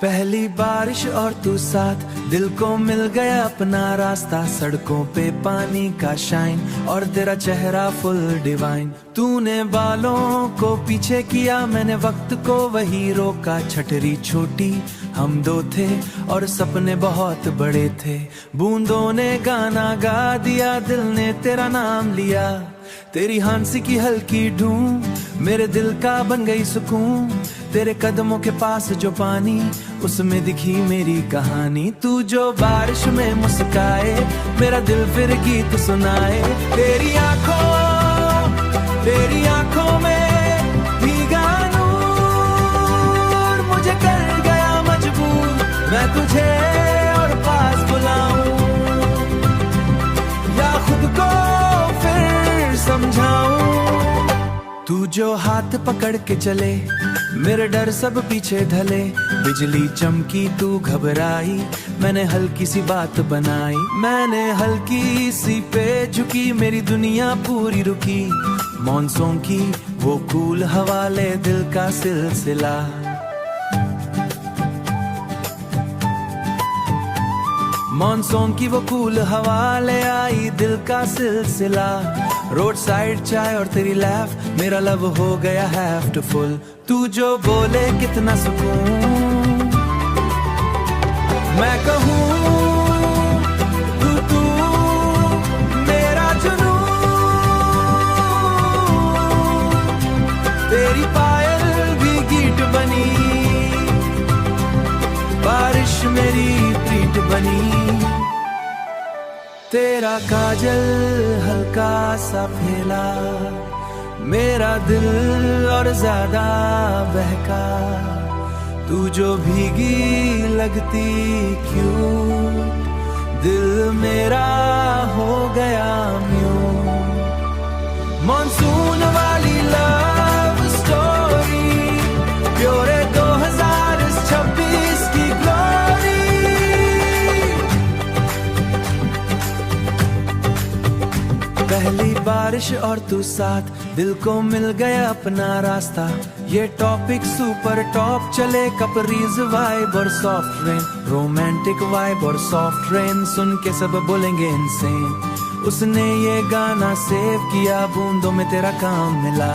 पहली बारिश और तू साथ, दिल को मिल गया अपना रास्ता। सड़कों पे पानी का शाइन और तेरा चेहरा फुल डिवाइन। तूने बालों को पीछे किया, मैंने वक्त को वही रोका। छठरी छोटी हम दो थे और सपने बहुत बड़े थे। बूंदों ने गाना गा दिया, दिल ने तेरा नाम लिया। तेरी हंसी की हल्की ढूंढ मेरे दिल का बन गई सुकून। तेरे कदमों के पास जो पानी, उसमें दिखी मेरी कहानी। तू जो बारिश में मुस्काए, मेरा दिल फिर गीत सुनाए। तेरी आंखों में भीगा नूर मुझे कर गया मजबूर। मैं तुझे और पास बुलाऊं या खुद को फिर समझाऊं। तू जो हाथ पकड़ के चले, मेरे डर सब पीछे ढले। बिजली चमकी तू घबराई, मैंने हल्की सी बात बनाई। मैंने हल्की सी पे झुकी, मेरी दुनिया पूरी रुकी। मॉनसून की वो कूल हवा ले दिल का सिलसिला। मॉनसून की वो कूल हवा ले आई दिल का सिलसिला। रोड साइड चाय और तेरी लैफ, मेरा लव हो गया हैव टू फुल। तू जो बोले कितना सुकून, मैं कहूँ तू मेरा जुनून। तेरी पायल भी गीत बनी, बारिश मेरी प्रीत बनी। तेरा काजल हल्का सा फैला, मेरा दिल और ज्यादा बहका। तू जो भीगी लगती क्यों, दिल मेरा हो गया म्यूं। मॉनसून वाली लव स्टोरी, प्योरे 2026 की ग्लोरी। पहली बारिश और तू साथ, दिल को मिल गया अपना रास्ता। ये टॉपिक सुपर टॉप चले, कपरीज वाइब और सॉफ्ट रेन। रोमांटिक वाइब और सॉफ्ट रेन सुन के सब बोलेंगे इनसेन। उसने ये गाना सेव किया, बूंदों में तेरा काम मिला।